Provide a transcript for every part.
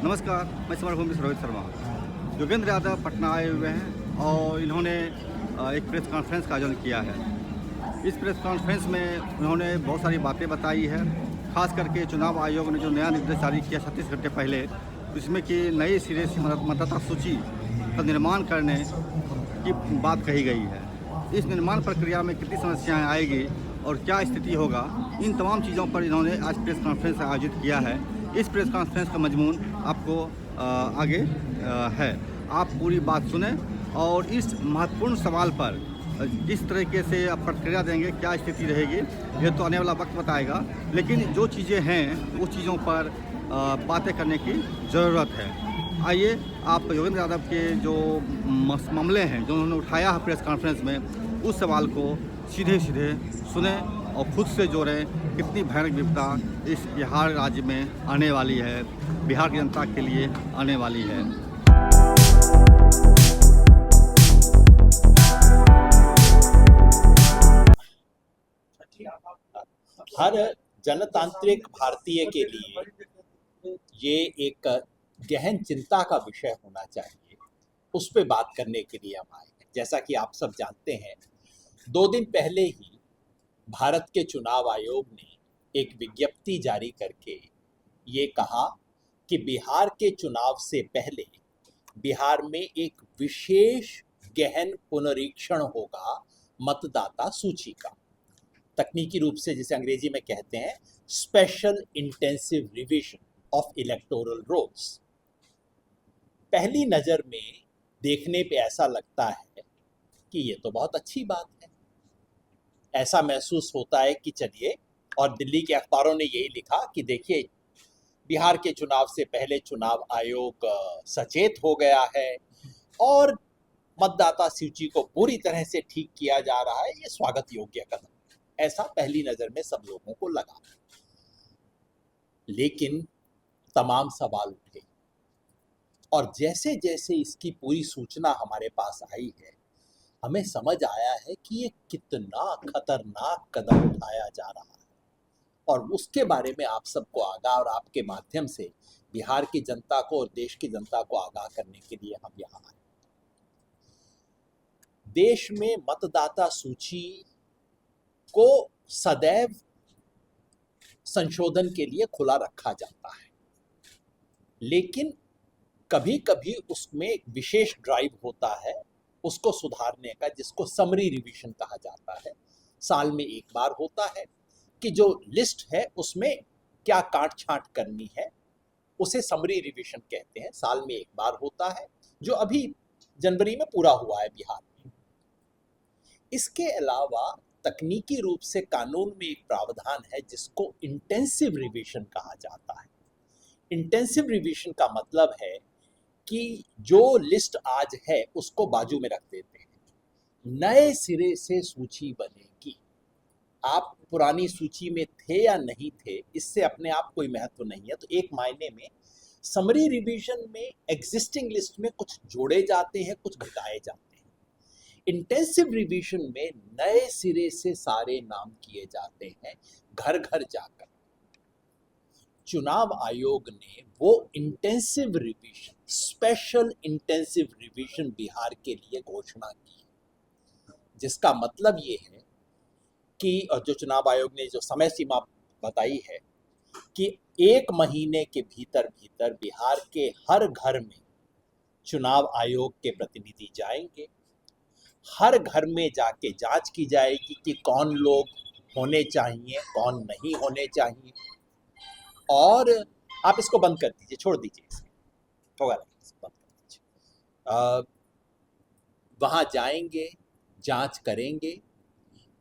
नमस्कार, मैं समर भूमि से रोहित शर्मा। योगेंद्र यादव पटना आए हुए हैं और इन्होंने एक प्रेस कॉन्फ्रेंस का आयोजन किया है। इस प्रेस कॉन्फ्रेंस में उन्होंने बहुत सारी बातें बताई है। खास करके चुनाव आयोग ने जो नया निर्देश जारी किया 36 घंटे पहले, इसमें कि नए सिरे से मतदाता सूची का निर्माण करने की बात कही गई है। इस निर्माण प्रक्रिया में कितनी समस्याएं आएगी और क्या स्थिति होगा, इन तमाम चीज़ों पर इन्होंने आज प्रेस कॉन्फ्रेंस आयोजित किया है। इस प्रेस कॉन्फ्रेंस का मजमून आपको आगे है। आप पूरी बात सुने और इस महत्वपूर्ण सवाल पर किस तरीके से आप प्रतिक्रिया देंगे, क्या स्थिति रहेगी, ये तो आने वाला वक्त बताएगा। लेकिन जो चीज़ें हैं उस चीज़ों पर बातें करने की ज़रूरत है। आइए आप योगेंद्र यादव के जो मामले हैं जो उन्होंने उठाया है प्रेस कॉन्फ्रेंस में, उस सवाल को सीधे सीधे सुने और खुद से जोड़ें कितनी भयानक विपदा इस बिहार राज्य में आने वाली है, बिहार की जनता के लिए आने वाली है। हर जनतांत्रिक भारतीय के लिए ये एक गहन चिंता का विषय होना चाहिए। उस पर बात करने के लिए हम आए हैं। जैसा कि आप सब जानते हैं, 2 दिन पहले ही भारत के चुनाव आयोग ने एक विज्ञप्ति जारी करके ये कहा कि बिहार के चुनाव से पहले बिहार में एक विशेष गहन पुनरीक्षण होगा मतदाता सूची का। तकनीकी रूप से जिसे अंग्रेजी में कहते हैं special intensive revision of electoral rolls. पहली नज़र में देखने पे ऐसा लगता है कि ये तो बहुत अच्छी बात है। ऐसा महसूस होता है कि चलिए, और दिल्ली के अखबारों ने यही लिखा कि देखिए, बिहार के चुनाव से पहले चुनाव आयोग सचेत हो गया है और मतदाता सूची को पूरी तरह से ठीक किया जा रहा है। ये स्वागत योग्य कदम, ऐसा पहली नजर में सब लोगों को लगा। लेकिन तमाम सवाल उठे और जैसे जैसे इसकी पूरी सूचना हमारे पास आई है, हमें समझ आया है कि ये कितना खतरनाक कदम उठाया जा रहा है। और उसके बारे में आप सबको आगाह और आपके माध्यम से बिहार की जनता को और देश की जनता को आगाह करने के लिए हम यहाँ आए। देश में मतदाता सूची को सदैव संशोधन के लिए खुला रखा जाता है, लेकिन कभी कभी उसमें एक विशेष ड्राइव होता है उसको सुधारने का, जिसको समरी रिवीजन कहा जाता है। साल में एक बार होता है कि जो लिस्ट है उसमें क्या काट छांट करनी है, उसे समरी रिवीजन कहते हैं। साल में एक बार होता है, जो अभी जनवरी में पूरा हुआ है बिहार में। इसके अलावा तकनीकी रूप से कानून में एक प्रावधान है जिसको इंटेंसिव रिवीजन कहा जाता है। इंटेंसिव रिवीजन का मतलब है कि जो लिस्ट आज है उसको बाजू में रख देते हैं, नए सिरे से सूची बनेगी। आप पुरानी सूची में थे या नहीं थे, इससे अपने आप कोई महत्व नहीं है। तो एक मायने में समरी रिवीजन में एग्जिस्टिंग लिस्ट में कुछ जोड़े जाते हैं, कुछ घटाए जाते हैं। इंटेंसिव रिवीजन में नए सिरे से सारे नाम किए जाते हैं, घर घर जाकर। चुनाव आयोग ने वो intensive revision, special intensive revision Bihar के लिए घोषणा की, जिसका मतलब ये है कि, और जो चुनाव आयोग ने जो समय सीमा बताई है कि 1 महीने के भीतर भीतर बिहार के हर घर में चुनाव आयोग के प्रतिनिधि जाएंगे। हर घर में जाके जांच की जाएगी कि कौन लोग होने चाहिए, कौन नहीं होने चाहिए। और आप इसको बंद कर दीजिए, छोड़ दीजिए, इसको होगा नहीं, बंद कर दीजिए। वहाँ जाएंगे, जांच करेंगे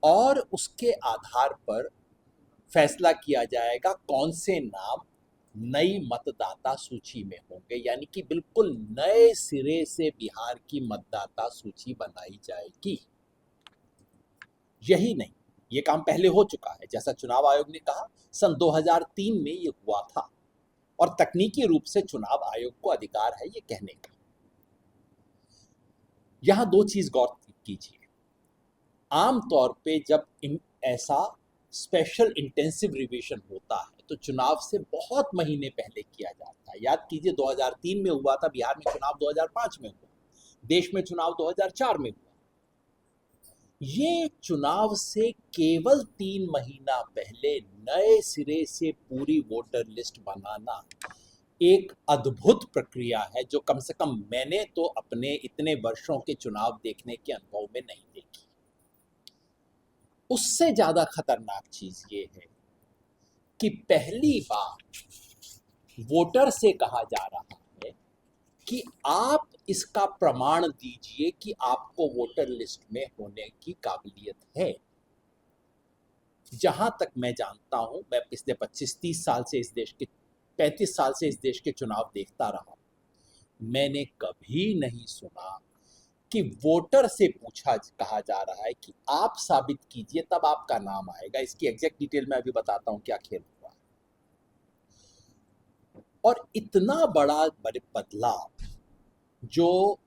और उसके आधार पर फैसला किया जाएगा कौन से नाम नई मतदाता सूची में होंगे। यानी कि बिल्कुल नए सिरे से बिहार की मतदाता सूची बनाई जाएगी। यही नहीं, ये काम पहले हो चुका है। जैसा चुनाव आयोग ने कहा, सन 2003 में ये हुआ था और तकनीकी रूप से चुनाव आयोग को अधिकार है ये कहने का। यहां 2 चीज गौर कीजिए। आमतौर पे जब ऐसा स्पेशल इंटेंसिव रिवीजन होता है तो चुनाव से बहुत महीने पहले किया जाता है। याद कीजिए 2003 में हुआ था, बिहार में चुनाव 2005 में हुआ, देश में चुनाव 2004 में हुआ। ये चुनाव से केवल 3 महीना पहले नए सिरे से पूरी वोटर लिस्ट बनाना एक अद्भुत प्रक्रिया है, जो कम से कम मैंने तो अपने इतने वर्षों के चुनाव देखने के अनुभव में नहीं देखी। उससे ज्यादा खतरनाक चीज ये है कि पहली बार वोटर से कहा जा रहा है कि आप इसका प्रमाण दीजिए कि आपको वोटर लिस्ट में होने की काबिलियत है। जहां तक मैं जानता हूं, मैं पिछले 25-30 साल से इस देश के 35 साल से इस देश के चुनाव देखता रहा, मैंने कभी नहीं सुना कि वोटर से कहा जा रहा है कि आप साबित कीजिए तब आपका नाम आएगा। इसकी एग्जैक्ट डिटेल मैं अभी बताता हूं क्या खेल हुआ है। और इतना बड़ा बदलाव जो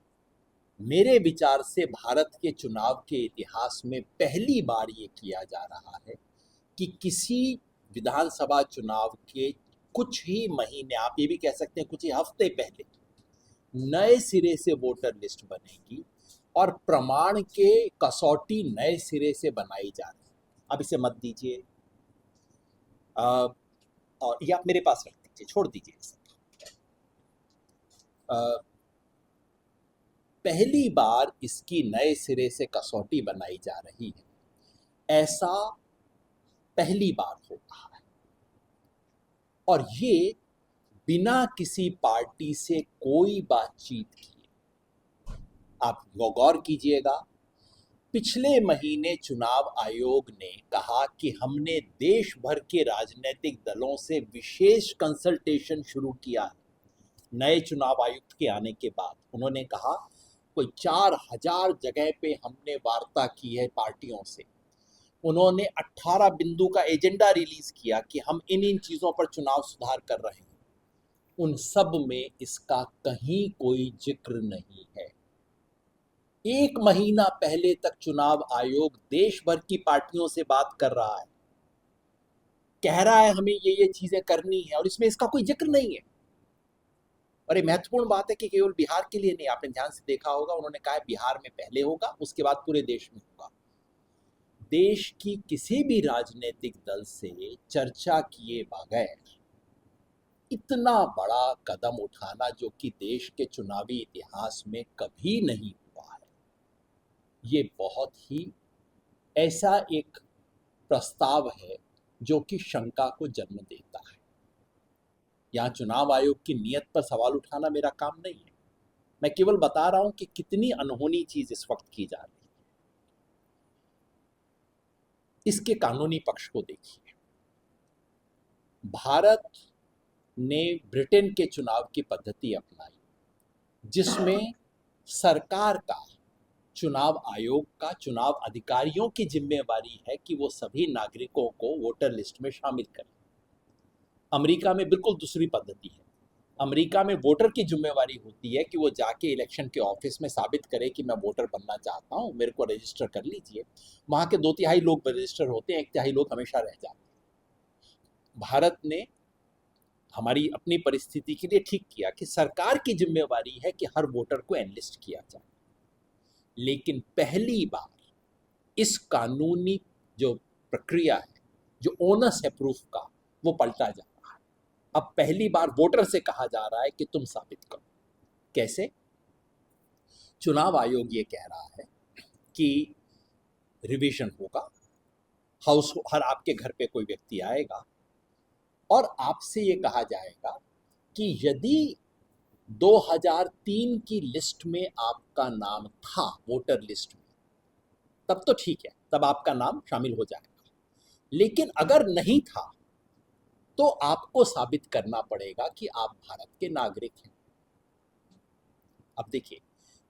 मेरे विचार से भारत के चुनाव के इतिहास में पहली बार ये किया जा रहा है कि किसी विधानसभा चुनाव के कुछ ही महीने, आप ये भी कह सकते हैं कुछ ही हफ्ते पहले, नए सिरे से वोटर लिस्ट बनेगी और प्रमाण के कसौटी नए सिरे से बनाई जा रही है। अब इसे मत दीजिए और ये आप मेरे पास रख दीजिए, छोड़ दीजिए इसे। पहली बार इसकी नए सिरे से कसौटी बनाई जा रही है, ऐसा पहली बार हो रहा है। और ये बिना किसी पार्टी से कोई बातचीत किए। आप गौर कीजिएगा, पिछले महीने चुनाव आयोग ने कहा कि हमने देश भर के राजनीतिक दलों से विशेष कंसल्टेशन शुरू किया है। नए चुनाव आयुक्त के आने के बाद उन्होंने कहा कोई 4000 जगह पे हमने वार्ता की है पार्टियों से। उन्होंने 18 बिंदु का एजेंडा रिलीज किया कि हम इन चीजों पर चुनाव सुधार कर रहे हैं। उन सब में इसका कहीं कोई जिक्र नहीं है। 1 महीना पहले तक चुनाव आयोग देश भर की पार्टियों से बात कर रहा है, कह रहा है हमें ये चीजें करनी है, और इसमें इसका कोई जिक्र नहीं है। और ये महत्वपूर्ण बात है कि केवल बिहार के लिए नहीं, आपने ध्यान से देखा होगा, उन्होंने कहा बिहार में पहले होगा, उसके बाद पूरे देश में होगा। देश की किसी भी राजनीतिक दल से चर्चा किए बगैर इतना बड़ा कदम उठाना, जो कि देश के चुनावी इतिहास में कभी नहीं हुआ है, ये बहुत ही ऐसा एक प्रस्ताव है जो कि शंका को जन्म देता है। यहाँ चुनाव आयोग की नीयत पर सवाल उठाना मेरा काम नहीं है, मैं केवल बता रहा हूं कि कितनी अनहोनी चीज इस वक्त की जा रही है। इसके कानूनी पक्ष को देखिए। भारत ने ब्रिटेन के चुनाव की पद्धति अपनाई, जिसमें सरकार का, चुनाव आयोग का, चुनाव अधिकारियों की जिम्मेवारी है कि वो सभी नागरिकों को वोटर लिस्ट में शामिल करें। अमेरिका में बिल्कुल दूसरी पद्धति है। अमेरिका में वोटर की जिम्मेवारी होती है कि वो जाके इलेक्शन के ऑफिस में साबित करे कि मैं वोटर बनना चाहता हूं, मेरे को रजिस्टर कर लीजिए। वहां के 2/3 लोग रजिस्टर होते हैं, 1/3 लोग हमेशा रह जाते हैं। भारत ने हमारी अपनी परिस्थिति के लिए ठीक किया कि सरकार की जिम्मेवारी है कि हर वोटर को एनलिस्ट किया जाए। लेकिन पहली बार इस कानूनी जो प्रक्रिया है, जो ओनस है प्रूफ का, वो पलटा जा रहा है। अब पहली बार वोटर से कहा जा रहा है कि तुम साबित करो। कैसे? चुनाव आयोग ये कह रहा है कि रिवीजन होगा, हर आपके घर पे कोई व्यक्ति आएगा और आपसे ये कहा जाएगा कि यदि 2003 की लिस्ट में आपका नाम था, वोटर लिस्ट में, तब तो ठीक है, तब आपका नाम शामिल हो जाएगा। लेकिन अगर नहीं था तो आपको साबित करना पड़ेगा कि आप भारत के नागरिक हैं। अब देखिए,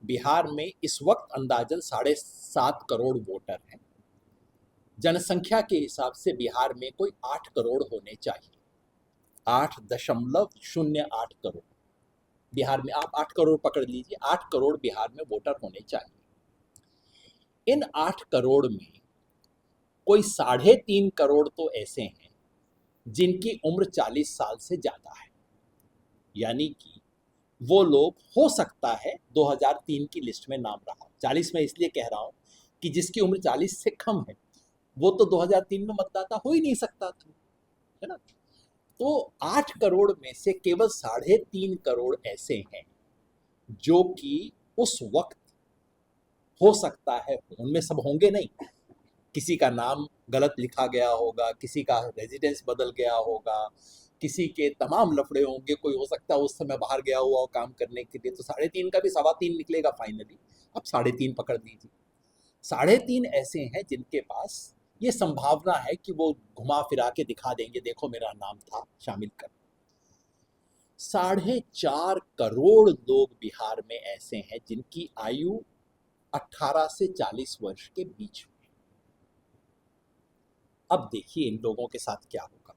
बिहार में इस वक्त अंदाजन 7.5 करोड़ वोटर हैं। जनसंख्या के हिसाब से बिहार में कोई 8 करोड़ होने चाहिए, 8.08 करोड़ बिहार में, आप 8 करोड़ पकड़ लीजिए, 8 करोड़ बिहार में वोटर होने चाहिए। इन 8 करोड़ में कोई 3.5 करोड़ तो ऐसे हैं जिनकी उम्र 40 साल से ज़्यादा है, यानी कि वो लोग हो सकता है 2003 की लिस्ट में नाम रहा। 40 में इसलिए कह रहा हूँ कि जिसकी उम्र 40 से कम है वो तो 2003 में मतदाता हो ही नहीं सकता था, है ना। तो 8 करोड़ में से केवल 3.5 करोड़ ऐसे हैं जो कि उस वक्त हो सकता है, उनमें सब होंगे नहीं, किसी का नाम गलत लिखा गया होगा, किसी का रेजिडेंस बदल गया होगा, किसी के तमाम लफड़े होंगे, कोई हो सकता है उस समय बाहर गया हुआ हो काम करने के लिए, तो 3.5 का भी 3.25 निकलेगा फाइनली। अब 3.5 पकड़ लीजिए। 3.5 ऐसे हैं जिनके पास ये संभावना है कि वो घुमा फिरा के दिखा देंगे, देखो मेरा नाम था, शामिल कर। 4.5 करोड़ लोग बिहार में ऐसे हैं जिनकी आयु 18 से 40 वर्ष के बीच में। अब देखिए इन लोगों के साथ क्या होगा।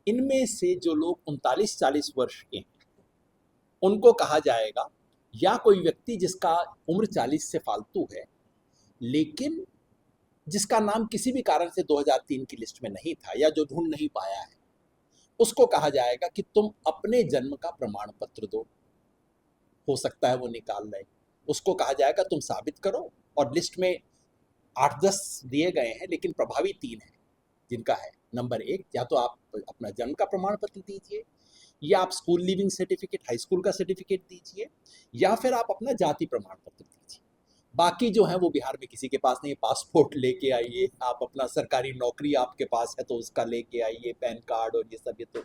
इनमें से जो लोग 39-40 वर्ष के हैं उनको कहा जाएगा, या कोई व्यक्ति जिसका उम्र 40 से फालतू है लेकिन जिसका नाम किसी भी कारण से 2003 की लिस्ट में नहीं था या जो ढूंढ नहीं पाया है, उसको कहा जाएगा कि तुम अपने जन्म का प्रमाण पत्र दो, हो सकता है वो निकाल ले। उसको कहा जाएगा तुम साबित करो, और लिस्ट में 8-10 दिए गए हैं लेकिन प्रभावी 3 है जिनका है। नंबर 1, या तो आप अपना जन्म का प्रमाण पत्र दीजिए, या आप school leaving certificate, high school का सर्टिफिकेट दीजिए, या फिर आप अपना जाति प्रमाण पत्र दीजिए। बाकी जो है वो बिहार में किसी के पास नहीं है। पासपोर्ट लेके आइए, आप अपना सरकारी नौकरी आपके पास है तो उसका लेके आइए, पैन कार्ड और ये सब, ये तो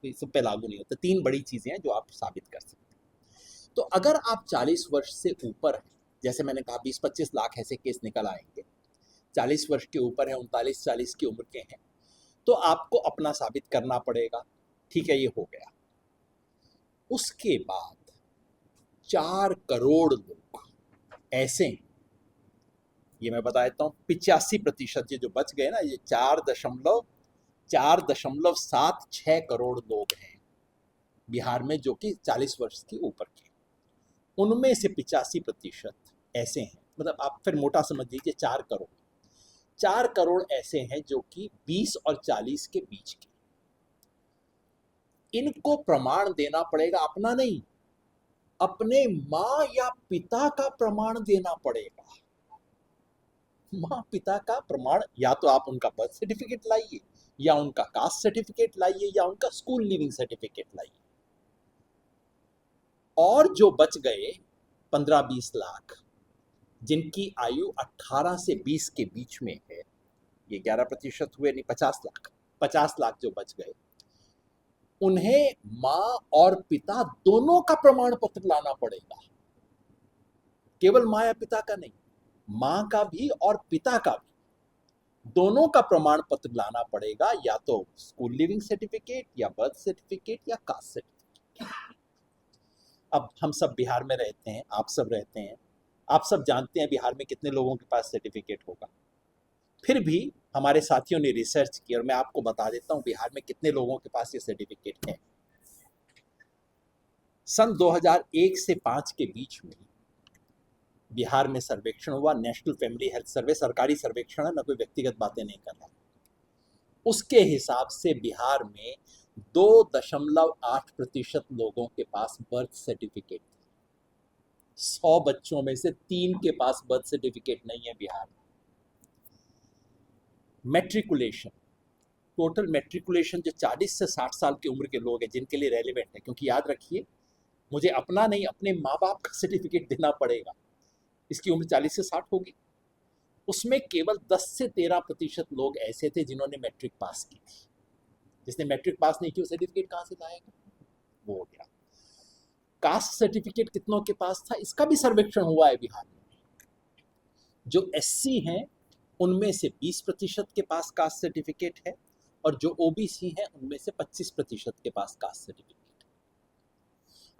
इस सब पे लागू नहीं होता। 3 बड़ी चीज़ें हैं जो आप साबित कर सकते हैं। तो अगर आप 40 वर्ष से ऊपर हैं, जैसे मैंने कहा 20-25 लाख ऐसे केस निकल आएंगे, 40 वर्ष के ऊपर है, 39-40 की उम्र के हैं, तो आपको अपना साबित करना पड़ेगा। ठीक है, ये हो गया। उसके बाद 4 करोड़ लोग ऐसे, ये मैं बता देता हूँ, 85% ये जो बच गए ना, ये 4.76 करोड़ लोग हैं बिहार में जो कि 40 वर्ष के ऊपर के। उनमें से 85% ऐसे हैं, मतलब आप फिर मोटा समझ लीजिए 4 करोड़ ऐसे हैं जो कि 20 और 40 के बीच के। इनको प्रमाण देना पड़ेगा, अपना नहीं, अपने माँ या पिता का प्रमाण देना पड़ेगा। माँ पिता का प्रमाण, या तो आप उनका बर्थ सर्टिफिकेट लाइए, या उनका कास्ट सर्टिफिकेट लाइए, या उनका स्कूल लिविंग सर्टिफिकेट लाइए। और जो बच गए 15-20 लाख जिनकी आयु 18 से 20 के बीच में है, ये 11% हुए, नहीं 50 लाख जो बच गए, उन्हें माँ और पिता दोनों का प्रमाण पत्र लाना पड़ेगा। केवल माँ या पिता का नहीं, माँ का भी और पिता का भी, दोनों का प्रमाण पत्र लाना पड़ेगा, या तो स्कूल लिविंग सर्टिफिकेट, या बर्थ सर्टिफिकेट, या कास्ट सर्टिफिकेट। अब हम सब बिहार में रहते हैं, आप सब रहते हैं, आप सब जानते हैं बिहार में कितने लोगों के पास सर्टिफिकेट होगा। फिर भी हमारे साथियों ने रिसर्च की और मैं आपको बता देता हूं बिहार में कितने लोगों के पास ये सर्टिफिकेट है। सन 2001 से 5 के बीच में बिहार में सर्वेक्षण हुआ, नेशनल फैमिली हेल्थ सर्वे, सरकारी सर्वेक्षण है, मैं कोई व्यक्तिगत बातें नहीं कर रहा। उसके हिसाब से बिहार में 2.8% लोगों के पास बर्थ सर्टिफिकेट, 100 बच्चों में से 3 के पास बर्थ सर्टिफिकेट नहीं है बिहार में। मैट्रिकुलेशन, टोटल मैट्रिकुलेशन जो 40 से 60 साल की उम्र के लोग हैं जिनके लिए रेलिवेंट है, क्योंकि याद रखिए मुझे अपना नहीं अपने माँ बाप का सर्टिफिकेट देना पड़ेगा, इसकी उम्र 40 से 60 होगी। उसमें केवल 10 से 13% लोग ऐसे थे जिन्होंने मैट्रिक पास की थी। जिसने मैट्रिक पास नहीं की वो सर्टिफिकेट कहाँ से लाएगा, वो हो गया। कास्ट सर्टिफिकेट कितनों के पास था, इसका भी सर्वेक्षण हुआ है बिहार में। जो एससी हैं उनमें से 20% के पास कास्ट सर्टिफिकेट है, और जो ओबीसी हैं उनमें से 25% के पास कास्ट सर्टिफिकेट है।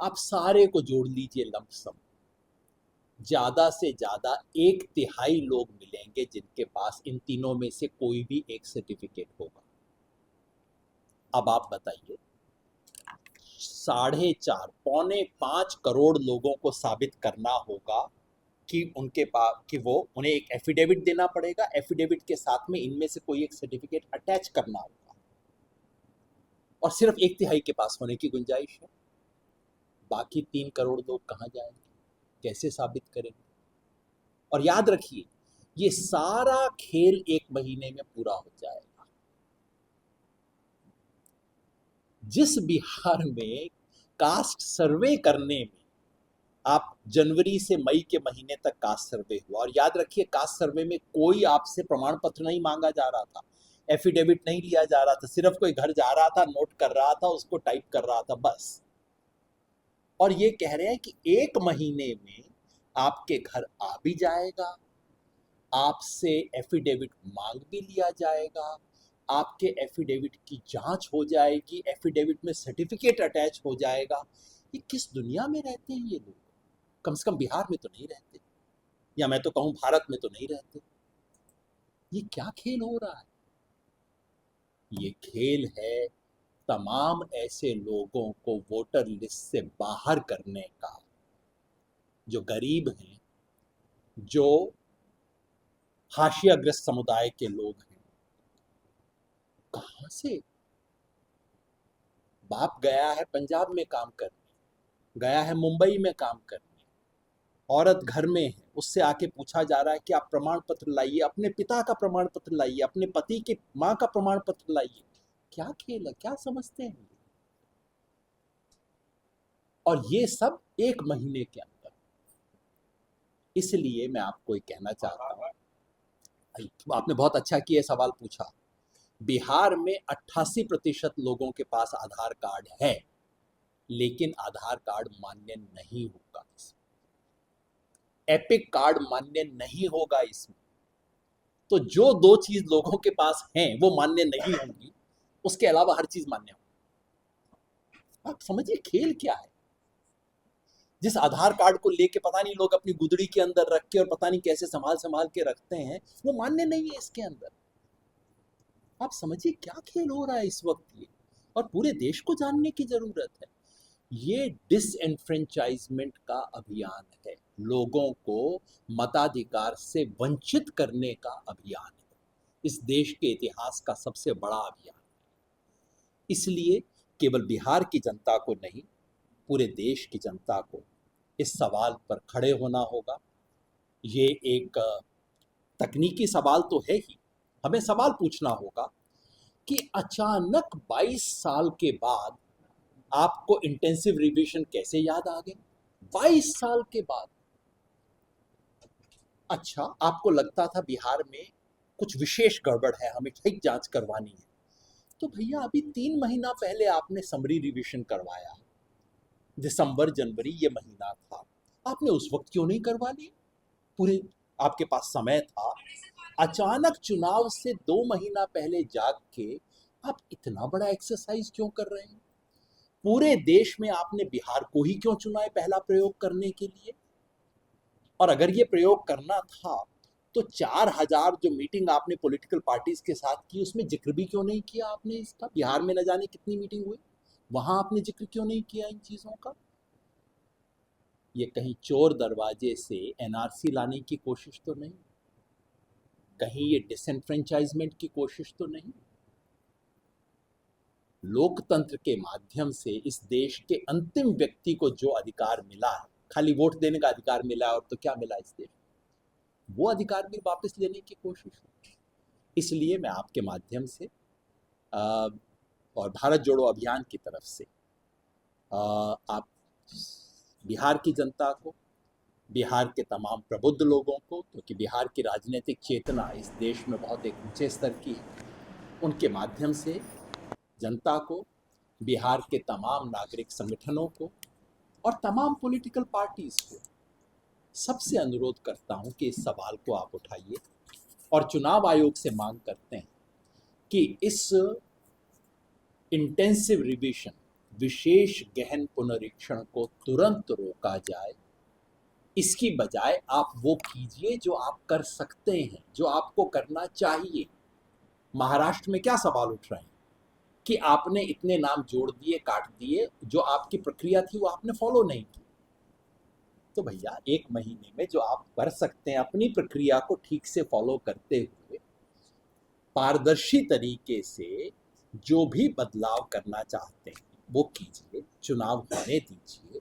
आप सारे को जोड़ लीजिए लमसम, ज्यादा से ज्यादा 1/3 लोग मिलेंगे जिनके पास इन तीनों में से कोई भी एक सर्टिफिकेट होगा। अब आप बताइए, 4.5 पौने 5 करोड़ लोगों को साबित करना होगा कि उनके पास, कि वो उन्हें एक एफिडेविट देना पड़ेगा, एफिडेविट के साथ में इनमें से कोई एक सर्टिफिकेट अटैच करना होगा। और सिर्फ 1/3 के पास होने की गुंजाइश है। बाकी 3 करोड़ लोग कहाँ जाएंगे, कैसे साबित करेंगे? और याद रखिए, ये सारा खेल 1 महीने में पूरा हो जाएगा। जिस बिहार में कास्ट सर्वे करने में आप जनवरी से मई के महीने तक कास्ट सर्वे हुआ, और याद रखिए कास्ट सर्वे में कोई आपसे प्रमाण पत्र नहीं मांगा जा रहा था, एफिडेविट नहीं लिया जा रहा था, सिर्फ कोई घर जा रहा था, नोट कर रहा था, उसको टाइप कर रहा था, बस। और ये कह रहे हैं कि 1 महीने में आपके घर आ भी जाएगा, आपसे एफिडेविट मांग भी लिया जाएगा, आपके एफिडेविट की जांच हो जाएगी, एफिडेविट में सर्टिफिकेट अटैच हो जाएगा। ये किस दुनिया में रहते हैं ये लोग? कम से कम बिहार में तो नहीं रहते, या मैं तो कहूं भारत में तो नहीं रहते। ये क्या खेल हो रहा है? ये खेल है तमाम ऐसे लोगों को वोटर लिस्ट से बाहर करने का, जो गरीब हैं, जो हाशियाग्रस्त समुदाय के लोग हैं। कहां से? बाप गया है पंजाब में काम करने, गया है मुंबई में काम करने, औरत घर में है, उससे आके पूछा जा रहा है कि आप प्रमाण पत्र लाइए, अपने पिता का प्रमाण पत्र लाइए, अपने पति के मां का प्रमाण पत्र लाइए। क्या खेल है, क्या समझते हैं? और ये सब 1 महीने के अंदर। इसलिए मैं आपको ये कहना चाहता हूं, आपने बहुत अच्छा किया सवाल पूछा। बिहार में 88% लोगों के पास आधार कार्ड है, लेकिन आधार कार्ड मान्य नहीं होगा इसमें, एपिक कार्ड मान्य नहीं होगा इसमें। तो जो 2 चीज लोगों के पास हैं वो मान्य नहीं होंगी, उसके अलावा हर चीज मान्य होगी। आप समझिए खेल क्या है। जिस आधार कार्ड को लेके पता नहीं लोग अपनी गुदड़ी के अंदर रख के और पता नहीं कैसे संभाल संभाल के रखते हैं, वो मान्य नहीं है इसके अंदर। आप समझिए क्या खेल हो रहा है इस वक्त ये, और पूरे देश को जानने की जरूरत है। ये डिसएनफ्रेंचाइजमेंट का अभियान है, लोगों को मताधिकार से वंचित करने का अभियान है, इस देश के इतिहास का सबसे बड़ा अभियान है। इसलिए केवल बिहार की जनता को नहीं, पूरे देश की जनता को इस सवाल पर खड़े होना होगा। ये एक तकनीकी सवाल तो है ही, हमें सवाल पूछना होगा कि अचानक 22 साल के बाद आपको इंटेंसिव रिवीजन कैसे याद आ गए? 22 साल के बाद। अच्छा, आपको लगता था बिहार में कुछ विशेष गड़बड़ है, हमें ठीक जांच करवानी है, तो भैया अभी 3 महीना पहले आपने समरी रिवीजन करवाया, दिसंबर जनवरी ये महीना था, आपने उस वक्त क्यों नहीं करवा ली? पूरे आपके पास समय था। अचानक चुनाव से 2 महीना पहले जाग के आप इतना बड़ा एक्सरसाइज क्यों कर रहे हैं? पूरे देश में आपने बिहार को ही क्यों चुना है पहला प्रयोग करने के लिए? और अगर ये प्रयोग करना था तो 4000 जो मीटिंग आपने पॉलिटिकल पार्टीज के साथ की, उसमें जिक्र भी क्यों नहीं किया आपने इसका? बिहार में न जाने कितनी मीटिंग हुई, वहां आपने जिक्र क्यों नहीं किया इन चीजों का? ये कहीं चोर दरवाजे से एनआरसी लाने की कोशिश तो नहीं, कहीं ये डिसएनफ्रेंचाइजमेंट की कोशिश तो नहीं? लोकतंत्र के माध्यम से इस देश के अंतिम व्यक्ति को जो अधिकार मिला है, खाली वोट देने का अधिकार मिला और तो क्या मिला इस देश, वो अधिकार भी वापस लेने की कोशिश हो। इसलिए मैं आपके माध्यम से और भारत जोड़ो अभियान की तरफ से आप बिहार की जनता को, बिहार के तमाम प्रबुद्ध लोगों को, क्योंकि बिहार की राजनीतिक चेतना इस देश में बहुत एक ऊंचे स्तर की है, उनके माध्यम से जनता को, बिहार के तमाम नागरिक संगठनों को और तमाम पॉलिटिकल पार्टीज को सबसे अनुरोध करता हूं कि इस सवाल को आप उठाइए और चुनाव आयोग से मांग करते हैं कि इस इंटेंसिव रिवीजन, विशेष गहन पुनरीक्षण को तुरंत रोका जाए। इसकी बजाय आप वो कीजिए जो आप कर सकते हैं, जो आपको करना चाहिए। महाराष्ट्र में क्या सवाल उठ रहे हैं कि आपने इतने नाम जोड़ दिए, काट दिए, जो आपकी प्रक्रिया थी वो आपने फॉलो नहीं की। तो भैया 1 महीने में जो आप कर सकते हैं, अपनी प्रक्रिया को ठीक से फॉलो करते हुए, पारदर्शी तरीके से जो भी बदलाव करना चाहते हैं वो कीजिए, चुनाव होने दीजिए।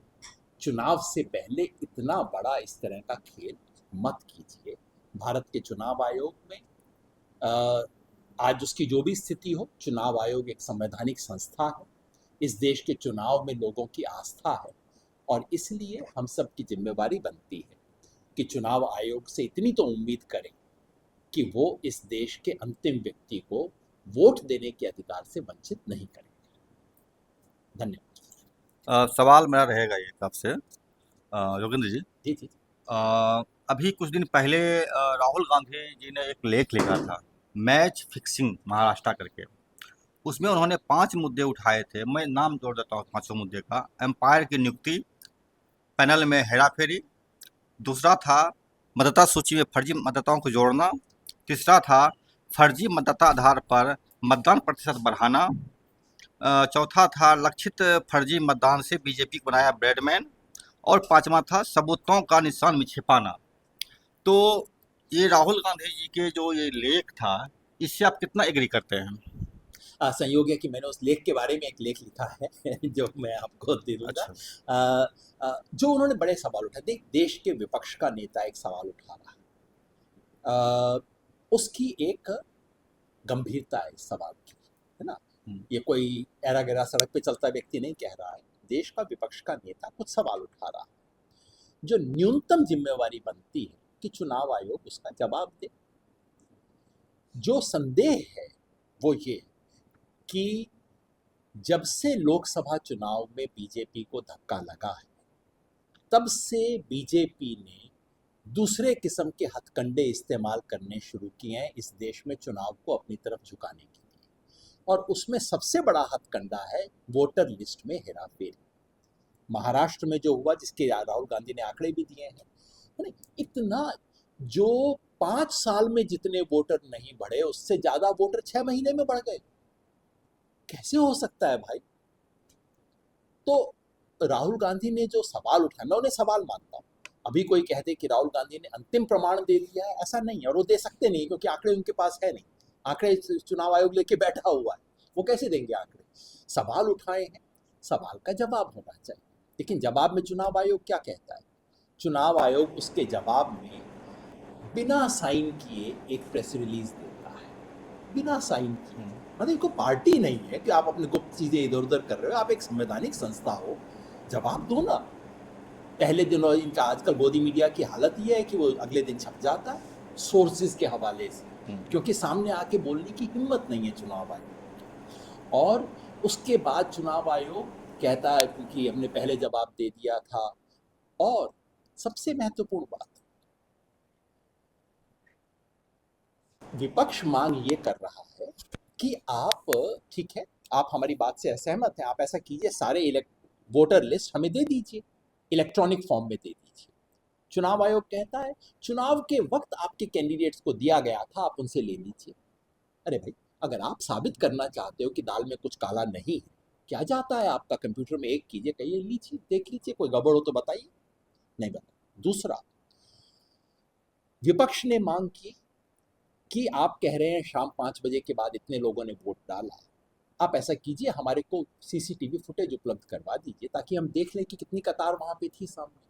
चुनाव से पहले इतना बड़ा इस तरह का खेल मत कीजिए। भारत के चुनाव आयोग में आज उसकी जो भी स्थिति हो, चुनाव आयोग एक संवैधानिक संस्था है। इस देश के चुनाव में लोगों की आस्था है और इसलिए हम सब की जिम्मेवारी बनती है कि चुनाव आयोग से इतनी तो उम्मीद करें कि वो इस देश के अंतिम व्यक्ति को वोट देने के अधिकार से वंचित नहीं करेंगे। धन्यवाद। सवाल मेरा रहेगा ये आपसे, योगेंद्र जी। जी जी। अभी कुछ दिन पहले राहुल गांधी जी ने एक लेख लिखा था, मैच फिक्सिंग महाराष्ट्र करके। उसमें उन्होंने 5 मुद्दे उठाए थे, मैं नाम जोड़ देता हूँ 5 मुद्दे का। एम्पायर की नियुक्ति, पैनल में हेराफेरी, दूसरा था मतदाता सूची में फर्जी मतदाताओं को जोड़ना, तीसरा था फर्जी मतदाता आधार पर मतदान प्रतिशत बढ़ाना, चौथा था लक्षित फर्जी मतदान से बीजेपी को बनाया ब्रेडमैन, और पांचवा था सबूतों का निशान में छिपाना। तो ये राहुल गांधी जी के जो ये लेख था, इससे आप कितना एग्री करते हैं? संयोग है कि मैंने उस लेख के बारे में एक लेख लिखा है जो मैं आपको दे दूंगा। अच्छा। जो उन्होंने बड़े सवाल उठाए। देश के विपक्ष का नेता एक सवाल उठा रहा है, उसकी एक गंभीरता है इस सवाल की, है ना। ये कोई ऐरा गैरा सड़क पे चलता व्यक्ति नहीं कह रहा है, देश का विपक्ष का नेता कुछ सवाल उठा रहा है जो न्यूनतम जिम्मेवारी बनती है कि चुनाव आयोग उसका जवाब दे। जो संदेह है वो ये कि जब से लोकसभा चुनाव में बीजेपी को धक्का लगा है, तब से बीजेपी ने दूसरे किस्म के हथकंडे इस्तेमाल करने शुरू किए हैं इस देश में चुनाव को अपनी तरफ झुकाने के लिए। और उसमें सबसे बड़ा हथकंडा है वोटर लिस्ट में हेराफेरी। महाराष्ट्र में जो हुआ, जिसके राहुल गांधी ने आंकड़े भी दिए हैं, इतना जो 5 साल में जितने वोटर नहीं बढ़े, उससे ज्यादा वोटर 6 महीने में बढ़ गए। कैसे हो सकता है भाई? तो राहुल गांधी ने जो सवाल उठाया, मैं उन्हें सवाल मानता हूँ। अभी कोई कहते कि राहुल गांधी ने अंतिम प्रमाण दे दिया है, ऐसा नहीं है, और वो दे सकते नहीं क्योंकि आंकड़े उनके पास है नहीं। आंकड़े चुनाव आयोग लेके बैठा हुआ है, वो कैसे देंगे आंकड़े? सवाल उठाए हैं, सवाल का जवाब होना चाहिए। लेकिन जवाब में चुनाव आयोग क्या कहता है? चुनाव आयोग उसके जवाब में बिना साइन किए एक प्रेस रिलीज देता है, बिना साइन किए। मतलब कोई पार्टी नहीं है कि आप अपनी गुप्त चीजें इधर उधर कर रहे हो, आप एक संवैधानिक संस्था हो, जवाब दो ना। पहले दिन इनका आजकल गोदी मीडिया की हालत ये है कि वो अगले दिन छप जाता है सोर्सेज के हवाले से, क्योंकि सामने आके बोलने की हिम्मत नहीं है चुनाव आयोग। और उसके बाद चुनाव आयोग कहता है क्योंकि हमने पहले जवाब दे दिया था। और सबसे महत्वपूर्ण बात, विपक्ष मांग ये कर रहा है कि आप, ठीक है, आप हमारी बात से असहमत हैं, आप ऐसा कीजिए, सारे वोटर लिस्ट हमें दे दीजिए, इलेक्ट्रॉनिक फॉर्म में दे दीजिए। चुनाव आयोग कहता है चुनाव के वक्त आपके कैंडिडेट्स को दिया गया था, आप उनसे ले लीजिए। अरे भाई, अगर आप साबित करना चाहते हो कि दाल में कुछ काला नहीं है, क्या जाता है आपका? कंप्यूटर में एक कीजिए, कहिए लीजिए, देख लीजिए, कोई गड़बड़ हो तो बताइए। नहीं बता। दूसरा, विपक्ष ने मांग की कि आप कह रहे हैं शाम 5 बजे के बाद इतने लोगों ने वोट डाला, आप ऐसा कीजिए, हमारे को सीसीटीवी फुटेज उपलब्ध करवा दीजिए ताकि हम देख लें कि कितनी कतार वहां पे थी सामने।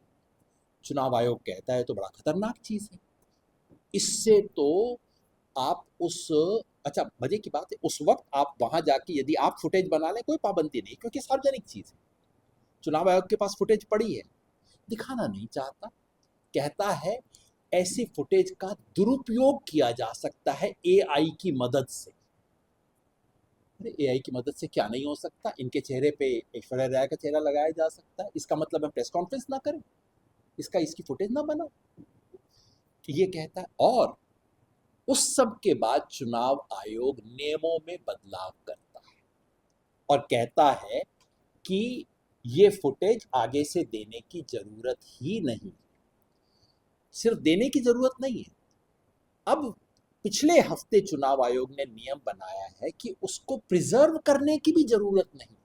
चुनाव आयोग कहता है तो बड़ा खतरनाक चीज है, इससे तो आप उस, अच्छा मजे की बात है, उस वक्त आप वहां जाके यदि आप फुटेज बना लें, कोई पाबंदी नहीं, क्योंकि सार्वजनिक चीज है। चुनाव आयोग के पास फुटेज पड़ी है, दिखाना नहीं चाहता, कहता है ऐसी फुटेज का दुरुपयोग किया जा सकता है एआई की मदद से। अरे एआई की मदद से क्या नहीं हो सकता? इनके चेहरे पे ऐश्वर्या राय का चेहरा लगाया जा सकता है, इसका मतलब हम प्रेस कॉन्फ्रेंस ना करें, इसकी फुटेज ना बनाओ, ये कहता है। और उस सब के बाद चुनाव आयोग नियमों में बदलाव करता है और कहता है कि ये फुटेज आगे से देने की जरूरत ही नहीं। सिर्फ देने की जरूरत नहीं है, अब पिछले हफ्ते चुनाव आयोग ने नियम बनाया है कि उसको प्रिजर्व करने की भी जरूरत नहीं।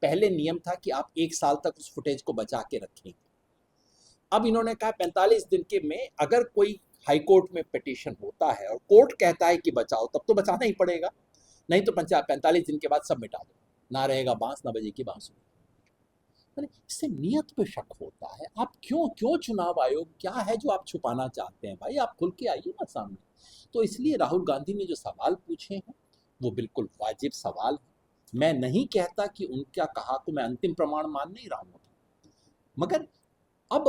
पहले नियम था कि आप 1 साल तक उस फुटेज को बचा के रखेंगे, अब इन्होंने कहा 45 दिन के में अगर कोई हाईकोर्ट में पिटीशन होता है और कोर्ट कहता है कि बचाओ, तब तो बचाना ही पड़ेगा। नहीं तो 45 दिन के बाद सब मिटा दो, ना रहेगा बांस ना बजेगी बांसुरी। मैंने इससे नियत पे शक होता है। आप क्यों क्यों चुनाव आयोग क्या है जो आप छुपाना चाहते हैं भाई, आप खुल के आइए ना सामने। तो इसलिए राहुल गांधी ने जो सवाल पूछे हैं वो बिल्कुल वाजिब सवाल है। मैं नहीं कहता कि उनका कहा को मैं अंतिम प्रमाण मान नहीं रहा हूँ, मगर अब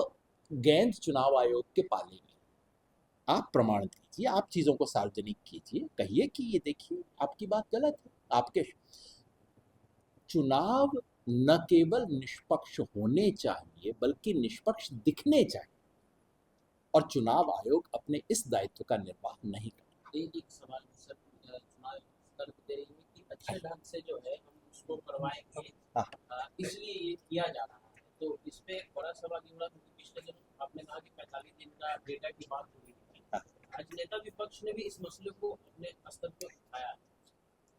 गेंद चुनाव आयोग के पाले में, आप प्रमाण दीजिए, आप चीजों को सार्वजनिक कीजिए, कहिए कि ये देखिए आपकी बात गलत है। आपके चुनाव न केवल निष्पक्ष होने चाहिए बल्कि निष्पक्ष दिखने चाहिए, और चुनाव आयोग अपने इस दायित्व का निर्वाह नहीं कर। एक सवाल सर, चुनाव संदर्भ दे रही है कि अच्छे ढंग से जो है हम उसको करवाएंगे, इसलिए ये किया जा रहा है। तो इस पे बड़ा सवाल ये हो रहा है क्योंकि पिछले दिनों आपने कहा कि 45 दिन का डेटा की बात हो रही थी। आज नेता विपक्ष ने भी इस मसले को अपने स्तर पर उठाया है।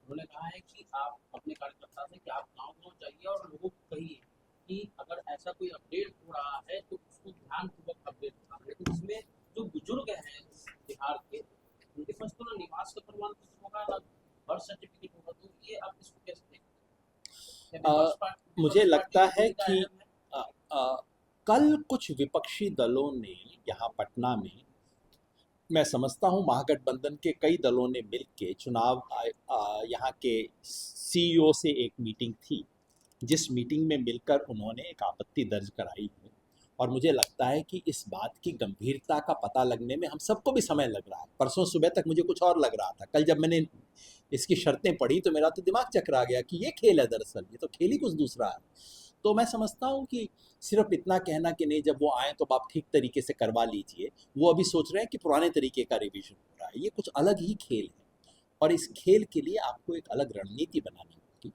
उन्होंने कहा है कि आप अपने कार्यकर्ता से कि आप गाँव-गाँव जाइए और लोगों को कहिए कि अगर ऐसा कोई अपडेट हो रहा है तो उसको ध्यानपूर्वक अपडेट करना। लेकिन इसमें जो बुजुर्ग हैं बिहार के, उनके पास तो ना निवास का प्रमाण पत्र होगा ना बर्थ सर्टिफिकेट होगा, तो ये आप इसको कैसे देखते? मुझे लगता है कि कल कुछ विपक्षी दलों ने यहाँ पटना में, मैं समझता हूँ महागठबंधन के कई दलों ने मिलकर चुनाव यहाँ के सीईओ से एक मीटिंग थी, जिस मीटिंग में मिलकर उन्होंने एक आपत्ति दर्ज कराई है। और मुझे लगता है कि इस बात की गंभीरता का पता लगने में हम सबको भी समय लग रहा है। परसों सुबह तक मुझे कुछ और लग रहा था, कल जब मैंने इसकी शर्तें पढ़ी तो मेरा तो दिमाग चकरा गया कि ये खेल है, दरअसल ये तो खेल ही कुछ दूसरा है। तो मैं समझता हूँ कि सिर्फ इतना कहना कि नहीं जब वो आए तो आप ठीक तरीके से करवा लीजिए, वो अभी सोच रहे हैं कि पुराने तरीके का रिवीजन हो रहा है, ये कुछ अलग ही खेल है। और इस खेल के लिए आपको एक अलग रणनीति बनानी होगी।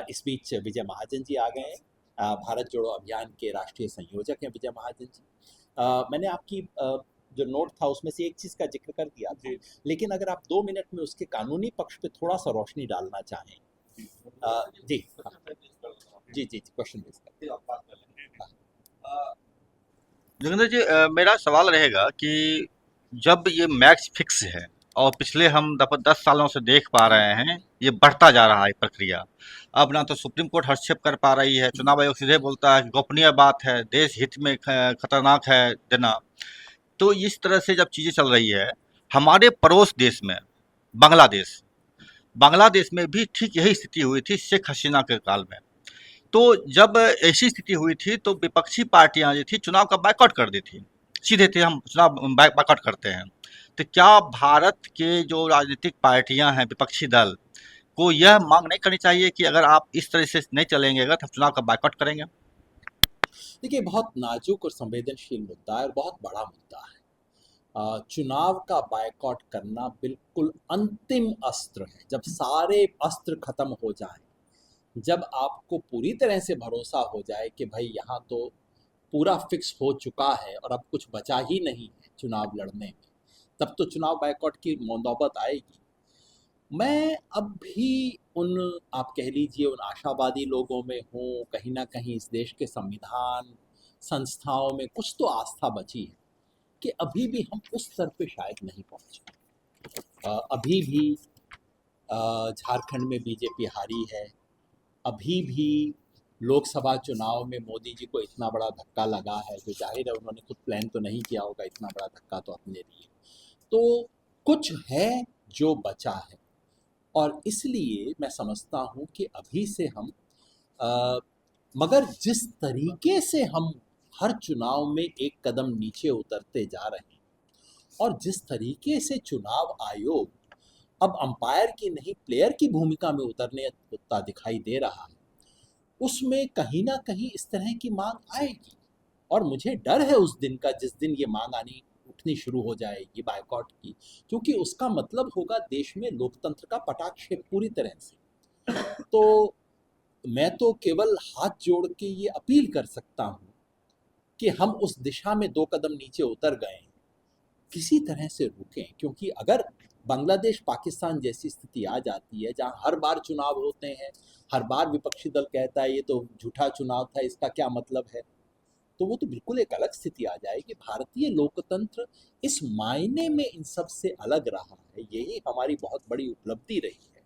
इस बीच विजय महाजन जी आ गए हैं, भारत जोड़ो अभियान के राष्ट्रीय संयोजक हैं विजय महाजन जी। मैंने आपकी जो नोट था उसमें से एक चीज़ का जिक्र कर दिया था, लेकिन अगर आप 2 मिनट में उसके कानूनी पक्ष पे थोड़ा सा रोशनी डालना चाहें। जी जी जी क्वेश्चन बेस करते जोगिंदर जी, मेरा सवाल रहेगा कि जब ये मैच फिक्स है और पिछले हम 10 सालों से देख पा रहे हैं ये बढ़ता जा रहा है प्रक्रिया, अब ना तो सुप्रीम कोर्ट हस्तक्षेप कर पा रही है, चुनाव आयोग सीधे बोलता है कि गोपनीय बात है, देश हित में खतरनाक है देना। तो इस तरह से जब चीज़ें चल रही है, हमारे पड़ोस देश में बांग्लादेश बांग्लादेश में भी ठीक यही स्थिति हुई थी शेख हसीना के काल में। तो जब ऐसी स्थिति हुई थी तो विपक्षी पार्टियां जो थी चुनाव का बायकॉट कर दी थी, सीधे थे हम चुनाव बायकॉट करते हैं। तो क्या भारत के जो राजनीतिक पार्टियां हैं, विपक्षी दल को यह मांग नहीं करनी चाहिए कि अगर आप इस तरह से नहीं चलेंगे अगर तो हम चुनाव का बायकॉट करेंगे? देखिए, बहुत नाजुक और संवेदनशील मुद्दा है और बहुत बड़ा मुद्दा है। चुनाव का बायकॉट करना बिल्कुल अंतिम अस्त्र है। जब सारे अस्त्र खत्म हो जाएं, जब आपको पूरी तरह से भरोसा हो जाए कि भाई यहाँ तो पूरा फिक्स हो चुका है और अब कुछ बचा ही नहीं है चुनाव लड़ने में, तब तो चुनाव बायकॉट की नौबत आएगी। मैं अब भी उन, आप कह लीजिए, उन आशावादी लोगों में हूँ, कहीं ना कहीं इस देश के संविधान संस्थाओं में कुछ तो आस्था बची है कि अभी भी हम उस स्तर पे शायद नहीं पहुँचे। अभी भी झारखंड में बीजेपी हारी है, अभी भी लोकसभा चुनाव में मोदी जी को इतना बड़ा धक्का लगा है, जो जाहिर है उन्होंने खुद प्लान तो नहीं किया होगा, इतना बड़ा धक्का तो अपने लिए। तो कुछ है जो बचा है, और इसलिए मैं समझता हूँ कि अभी से हम मगर जिस तरीके से हम हर चुनाव में एक कदम नीचे उतरते जा रहे हैं, और जिस तरीके से चुनाव आयोग अब अंपायर की नहीं प्लेयर की भूमिका में उतरता दिखाई दे रहा है, उसमें कहीं ना कहीं इस तरह की मांग आएगी। और मुझे डर है उस दिन का जिस दिन ये मांग उठनी शुरू हो जाएगी बायकॉट की, क्योंकि उसका मतलब होगा देश में लोकतंत्र का पटाक्षेप पूरी तरह से। तो मैं तो केवल हाथ जोड़ के ये अपील कर सकता हूँ कि हम उस दिशा में 2 कदम नीचे उतर गए, किसी तरह से रुकें। क्योंकि अगर बांग्लादेश पाकिस्तान जैसी स्थिति आ जाती है जहाँ हर बार चुनाव होते हैं, हर बार विपक्षी दल कहता है ये तो झूठा चुनाव था, इसका क्या मतलब है, तो वो तो बिल्कुल एक अलग स्थिति आ जाएगी। भारतीय लोकतंत्र इस मायने में इन सब से अलग रहा है, यही हमारी बहुत बड़ी उपलब्धि रही है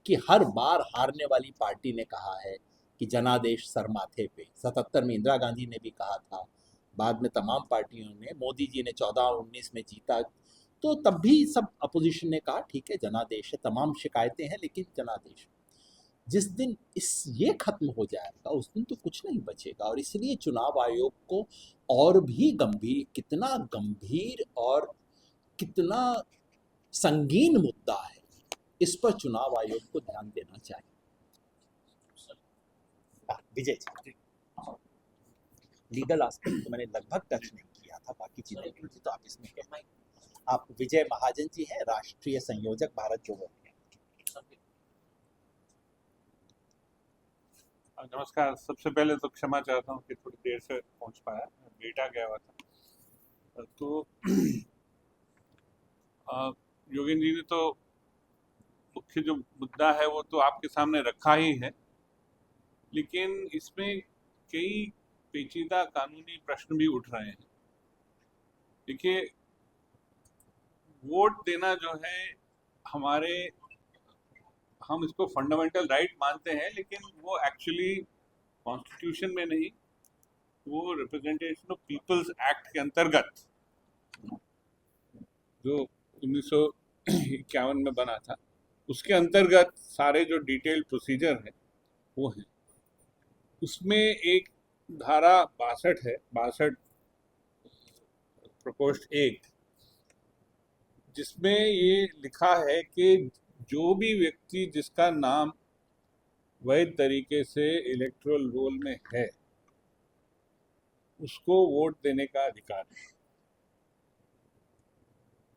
कि हर बार हारने वाली पार्टी ने कहा है कि जनादेश सर माथे पे। 77 में इंदिरा गांधी ने भी कहा था, बाद में तमाम पार्टियों ने, मोदी जी ने 14-19 में जीता तो तब भी सब अपोजिशन ने कहा ठीक है जनादेश है, तमाम शिकायतें हैं लेकिन जनादेश। जिस दिन ये खत्म हो जाएगा उस दिन तो कुछ नहीं बचेगा। और इसलिए चुनाव आयोग को और भी कितना गंभीर और कितना संगीन मुद्दा है, इस पर चुनाव आयोग को ध्यान देना चाहिए। विजय जी, लीगल एस्पेक्ट तो मैंने लगभग टच नहीं किया था, बाकी चीजें थी तो आप इसमें कहना। आप विजय महाजन जी हैं, राष्ट्रीय संयोजक भारत जोड़ो। नमस्कार। सबसे पहले तो क्षमा चाहता हूँ कि थोड़ी देर से पहुँच पाया, डेटा गया हुआ था। तो योगेंद्र जी ने तो मुख्य जो मुद्दा है वो तो आपके सामने रखा ही है, लेकिन इसमें कई पेचीदा कानूनी प्रश्न भी उठ रहे हैं। देखिए, वोट देना जो है हम इसको फंडामेंटल राइट मानते हैं, लेकिन वो एक्चुअली कॉन्स्टिट्यूशन में नहीं, वो रिप्रेजेंटेशन ऑफ पीपल्स एक्ट के अंतर्गत जो 1951 में बना था, उसके अंतर्गत सारे जो डिटेल प्रोसीजर है वो है। उसमें एक धारा 62 है, 62 प्रकोष्ठ 1, जिसमें ये लिखा है कि जो भी व्यक्ति जिसका नाम वैध तरीके से इलेक्टोरल रोल में है उसको वोट देने का अधिकार है।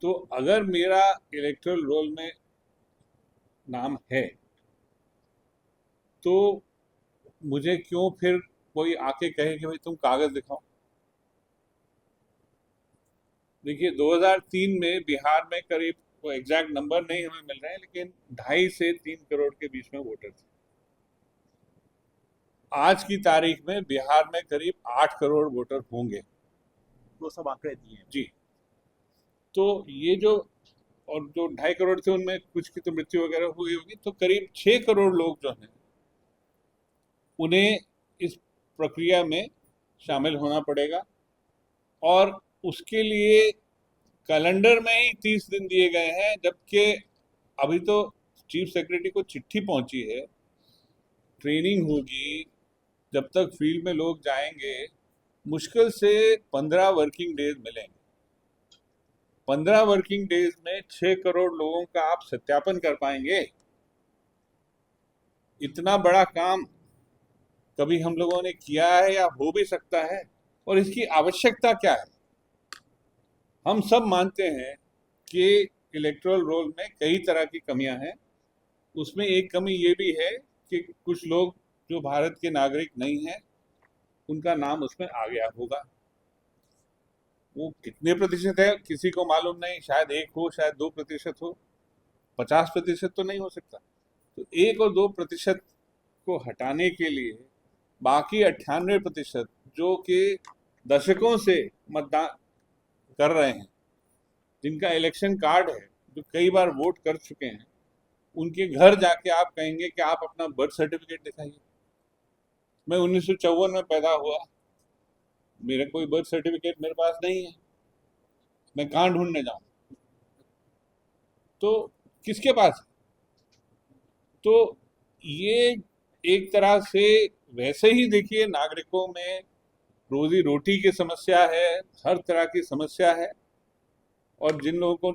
तो अगर मेरा इलेक्टोरल रोल में नाम है तो मुझे क्यों फिर कोई आके कहे कि भाई तुम कागज दिखाओ। देखिए, 2003 में बिहार में करीब, वो एग्जैक्ट नंबर नहीं हमें मिल रहे हैं, लेकिन 2.5 से 3 करोड़ के बीच में वोटर थे। आज की तारीख में बिहार में करीब 8 करोड़ वोटर होंगे। वो सब आंकड़े दिए जी। तो ये जो 2.5 करोड़ थे उनमें कुछ की तो मृत्यु वगैरह हुई होगी, तो करीब 6 करोड़ लोग जो हैं उन्हें इस प्रक्रिया में शामिल होना पड़ेगा। और उसके लिए कैलेंडर में ही 30 दिन दिए गए हैं, जबकि अभी तो चीफ सेक्रेटरी को चिट्ठी पहुंची है, ट्रेनिंग होगी, जब तक फील्ड में लोग जाएंगे मुश्किल से 15 वर्किंग डेज मिलेंगे। 15 वर्किंग डेज में 6 करोड़ लोगों का आप सत्यापन कर पाएंगे? इतना बड़ा काम कभी हम लोगों ने किया है या हो भी सकता है? और इसकी आवश्यकता क्या है? हम सब मानते हैं कि इलेक्टोरल रोल में कई तरह की कमियां हैं। उसमें एक कमी ये भी है कि कुछ लोग जो भारत के नागरिक नहीं हैं उनका नाम उसमें आ गया होगा। वो कितने प्रतिशत है किसी को मालूम नहीं, शायद 1 हो, शायद 2% हो, 50% तो नहीं हो सकता। तो 1 और 2% को हटाने के लिए बाकी 98% जो कि दशकों से मतदान कर रहे हैं, जिनका इलेक्शन कार्ड है, जो कई बार वोट कर चुके हैं, उनके घर जाके आप कहेंगे कि आप अपना बर्थ सर्टिफिकेट दिखाइए। मैं 1954 में पैदा हुआ, मेरा कोई बर्थ सर्टिफिकेट मेरे पास नहीं है, मैं कहाँ ढूंढने जाऊं? तो किसके पास? तो ये एक तरह से वैसे ही देखिए नागरिकों में रोजी रोटी की समस्या है, हर तरह की समस्या है, और जिन लोगों को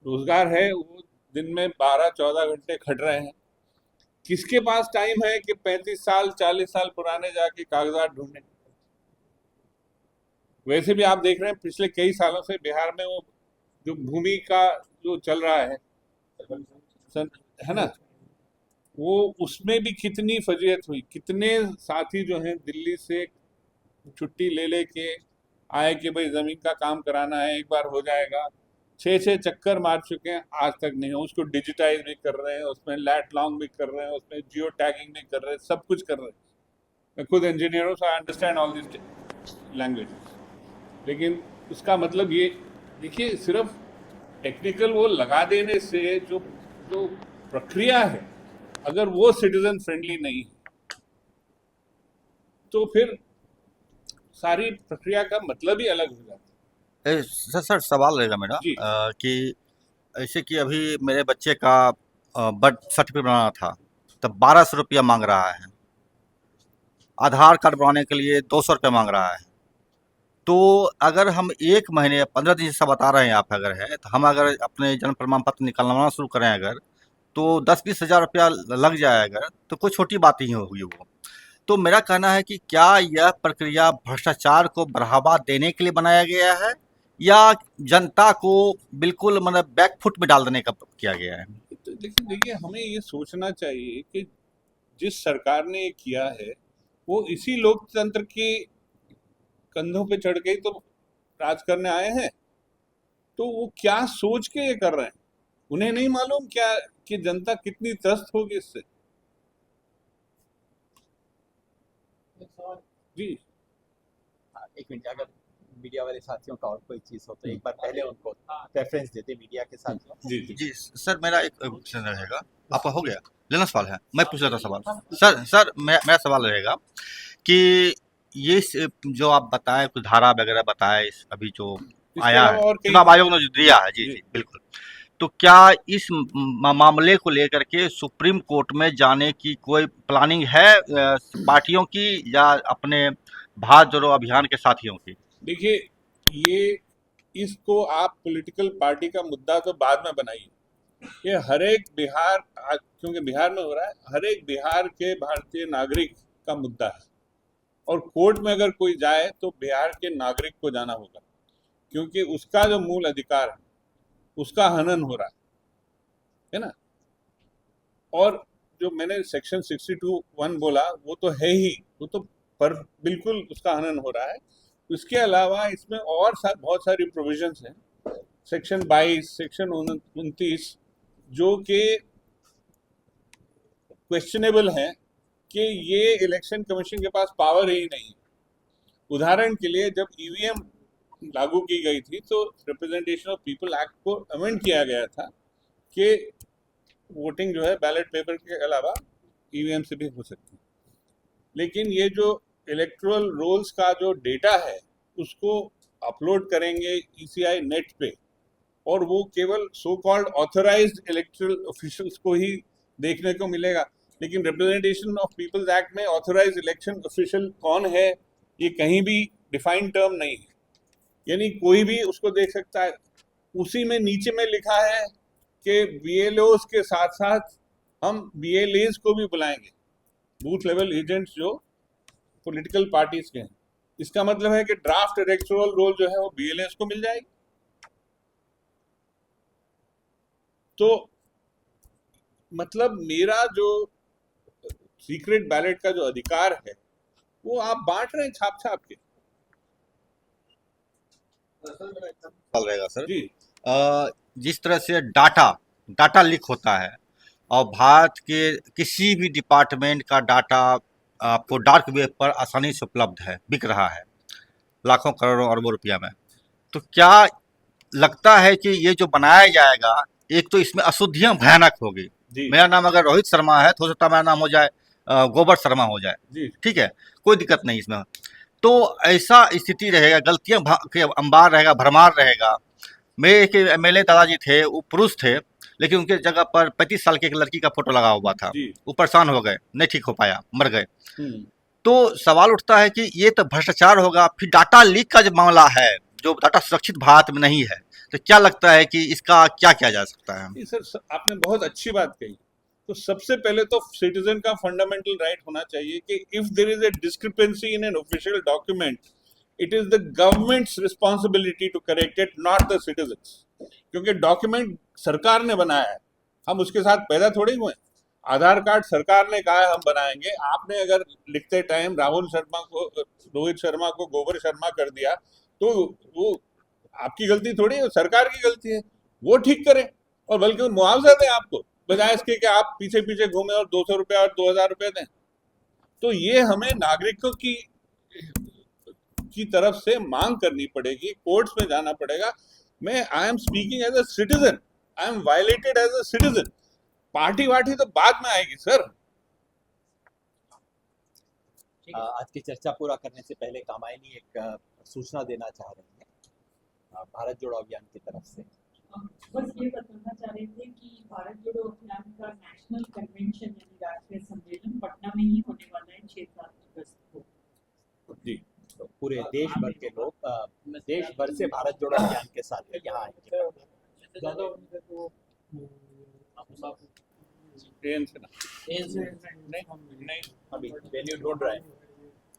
रोजगार है वो दिन में 12-14 घंटे खट रहे हैं। किसके पास टाइम है कि 35 साल 40 साल पुराने जाके कागजात ढूंढने? वैसे भी आप देख रहे हैं पिछले कई सालों से बिहार में वो जो भूमि का जो चल रहा है ना, वो उसमें भी कितनी फजीयत हुई। कितने साथी जो हैं दिल्ली से छुट्टी ले लेके आए कि भाई जमीन का काम कराना है, एक बार हो जाएगा। 6 चक्कर मार चुके हैं, आज तक नहीं हो। उसको डिजिटाइज भी कर रहे हैं, उसमें लैट लॉन्ग भी कर रहे हैं, उसमें जियो टैगिंग भी कर रहे हैं, सब कुछ कर रहे हैं। मैं खुद इंजीनियर हूँ, so I understand all this language. लेकिन उसका मतलब ये देखिए, सिर्फ टेक्निकल वो लगा देने से जो प्रक्रिया है, अगर वो सिटीजन फ्रेंडली नहीं है तो फिर सारी प्रक्रिया का मतलब ही अलग हो जाता सर सवाल रहेगा मेरा है। जी कि ऐसे कि अभी मेरे बच्चे का बर्थ सर्टिफिकेट बनाना था, तब 1200 रुपया मांग रहा है। आधार कार्ड बनवाने के लिए 200 रुपया मांग रहा है। तो अगर हम 1 महीने 15 दिन से बता रहे हैं आप अगर है, तो हम अगर अपने जन्म प्रमाण पत्र निकालना शुरू करें अगर, तो 10-20 हज़ार रुपया लग जाए अगर, तो कोई छोटी बात नहीं होगी वो। तो मेरा कहना है कि क्या यह प्रक्रिया भ्रष्टाचार को बढ़ावा देने के लिए बनाया गया है, या जनता को बिल्कुल मतलब बैक फुट में डाल देने का किया गया है? तो लेकिन देखिए, हमें ये सोचना चाहिए कि जिस सरकार ने ये किया है वो इसी लोकतंत्र के कंधों पे चढ़ के ही तो राज करने आए हैं। तो वो क्या सोच के ये कर रहे हैं, उन्हें नहीं मालूम क्या कि जनता कितनी त्रस्त होगी इससे। जी एक मिनट, अगर मीडिया वाले साथियों का और कोई चीज हो तो एक बार पहले उनको रेफरेंस देते मीडिया के साथियों। जी जी जी सर, मेरा एक क्वेश्चन रहेगा। आपका हो गया लेना सवाल है, मैं पूछ रहा था सवाल। सर मेरा सवाल रहेगा कि ये जो आप बताएं कुछ धारा वगैरह बताए, अभी जो इसके आया अलावा है और कई चुनाव आयोग ने जो दिया है, जी जी। जी बिल्कुल, तो क्या इस मामले को लेकर के सुप्रीम कोर्ट में जाने की कोई प्लानिंग है पार्टियों की, या अपने भारत जोड़ो अभियान के साथियों की? देखिए, ये इसको आप पॉलिटिकल पार्टी का मुद्दा तो बाद में बनाइए। ये हर एक बिहार, क्योंकि बिहार में हो रहा है, हर एक बिहार के भारतीय नागरिक का मुद्दा है। और कोर्ट में अगर कोई जाए तो बिहार के नागरिक को जाना होगा, क्योंकि उसका जो मूल अधिकार है उसका हनन हो रहा है ना। और जो मैंने सेक्शन 62(1) बोला वो तो है ही, वो तो पर बिल्कुल उसका हनन हो रहा है। उसके अलावा इसमें और बहुत सारी प्रोविजंस हैं, सेक्शन 22, सेक्शन 29, जो कि क्वेश्चनेबल हैं कि ये इलेक्शन कमीशन के पास पावर ही नहीं है। उदाहरण के लिए, जब ईवीएम लागू की गई थी तो रिप्रेजेंटेशन ऑफ पीपल एक्ट को अमेंड किया गया था कि वोटिंग जो है बैलेट पेपर के अलावा ईवीएम से भी हो सकती है। लेकिन ये जो इलेक्टोरल रोल्स का जो डेटा है उसको अपलोड करेंगे ईसीआई नेट पे, और वो केवल so called authorised electoral officials को ही देखने को मिलेगा। लेकिन रिप्रेजेंटेशन ऑफ पीपल्स एक्ट में ऑथराइज्ड इलेक्शन ऑफिशियल कौन है ये कहीं भी डिफाइंड टर्म नहीं है, यानी कोई भी उसको देख सकता है। उसी में नीचे में लिखा है कि बीएलओस के साथ साथ हम बीएलएस को भी बुलाएंगे, बूथ लेवल एजेंट्स जो पॉलिटिकल पार्टीज के हैं। इसका मतलब है कि ड्राफ्ट इलेक्टोरल रोल जो है वो बीएलएस को मिल जाएगी। तो मतलब मेरा जो सीक्रेट बैलेट का जो अधिकार है वो आप बांट रहे हैं छाप छाप के। सवाल रहेगा सर जी जिस तरह से डाटा लीक होता है, और भारत के किसी भी डिपार्टमेंट का डाटा आपको डार्क वेब पर आसानी से उपलब्ध है, बिक रहा है लाखों करोड़ों अरबों रुपया में, तो क्या लगता है कि ये जो बनाया जाएगा, एक तो इसमें अशुद्धियां भयानक होगी। जी मेरा नाम अगर रोहित शर्मा है तो हो सकता है मेरा नाम हो जाए गोबर शर्मा हो जाए, जी ठीक है, कोई दिक्कत नहीं इसमें। तो ऐसा स्थिति रहेगा, गलतियां के अंबार रहेगा, भरमार रहेगा। मेरे एक एमएलए दादाजी थे, वो पुरुष थे, लेकिन उनके जगह पर 35 साल की एक लड़की का फोटो लगा हुआ था। जी वो परेशान हो गए, नहीं ठीक हो पाया, मर गए। हम्म। तो सवाल उठता है कि ये तो भ्रष्टाचार होगा। फिर डाटा लीक का जो मामला है, जो डाटा सुरक्षित भारत में नहीं है, तो क्या लगता है कि इसका क्या किया जा सकता है? नहीं सर, आपने बहुत अच्छी बात कही। तो सबसे पहले तो सिटीजन का फंडामेंटल राइट होना चाहिए कि if there is a discrepancy in an official document, it is the government's responsibility to correct it, not the citizens. क्योंकि डॉक्यूमेंट सरकार ने बनाया है, हम उसके साथ पैदा थोड़े हुए। आधार कार्ड सरकार ने कहा है हम बनाएंगे, आपने अगर लिखते टाइम राहुल शर्मा को, रोहित शर्मा को गोबर शर्मा कर दिया तो वो आपकी गलती थोड़ी है, सरकार की गलती है। वो ठीक करें, और बल्कि मुआवजा दें आपको, बजाय इसके कि आप पीछे पीछे घूमे और 200 रुपया और 2000 रुपये दें। तो ये हमें नागरिकों की तरफ से मांग करनी पड़ेगी, कोर्ट्स में जाना पड़ेगा। मैं I am speaking as a citizen, I am violated as a citizen. Party वार्टी तो बाद में आएगी सर। आज की चर्चा पूरा करने से पहले कामायनी एक सूचना देना चाह रही है भारत जोड़ो अभियान की तरफ से। बस ये बताना चाह रहे थे कि भारत जोड़ो अभियान का नेशनल कन्वेंशन यानी राष्ट्रीय सम्मेलन पटना में ही होने वाला है 6-7 अगस्त को। जी, तो पूरे देश भर के लोग देश भर से भारत जोड़ो अभियान के साथ यहाँ आएंगे। नहीं अभी वेन्यू ढूंढ रहे हैं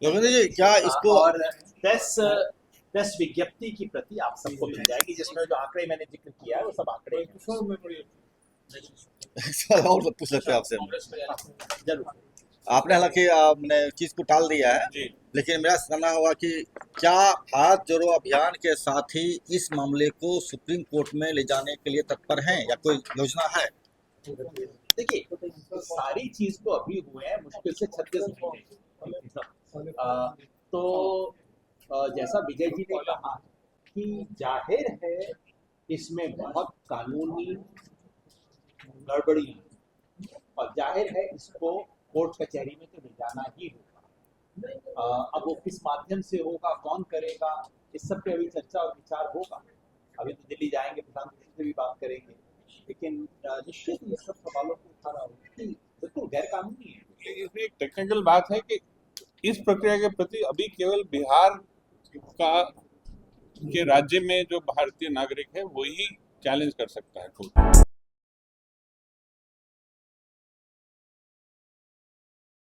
योगेंद्र जी, क्या इसको और प्रेस विज्ञप्ति की प्रति आप सबको मिल जाएगी, जिसमें जो आंकड़े मैंने जिक्र किया है वो सब आंकड़े सवाल और पूछ सकते हैं आपसे? जरूर। आपने हालांकि चीज को टाल दिया है, लेकिन मेरा कहना होगा कि क्या भारत जोड़ो अभियान के साथ ही इस मामले को सुप्रीम कोर्ट में ले जाने के लिए तत्पर हैं या कोई योजना है? देखिए, सारी चीज तो अभी हुए हैं मुश्किल से 36 महीने। तो जैसा विजय जी ने कहा कि जाहिर है इसमें बहुत कानूनी गड़बड़ी है और जाहिर है इसको कोर्ट कचहरी में तो ले जाना ही होगा। अब वो किस माध्यम से होगा, कौन करेगा, इस सब पे अभी चर्चा और विचार होगा। अभी तो दिल्ली जाएंगे, प्रधानमंत्री से भी बात करेंगे, लेकिन निश्चित ये सब सवालों को उठाना होगा। बिल्कुल गैर कानूनी है। इसमें एक टेक्निकल बात है कि इस प्रक्रिया के प्रति अभी केवल बिहार के राज्य में जो भारतीय नागरिक है वही चैलेंज कर सकता है कोर्ट।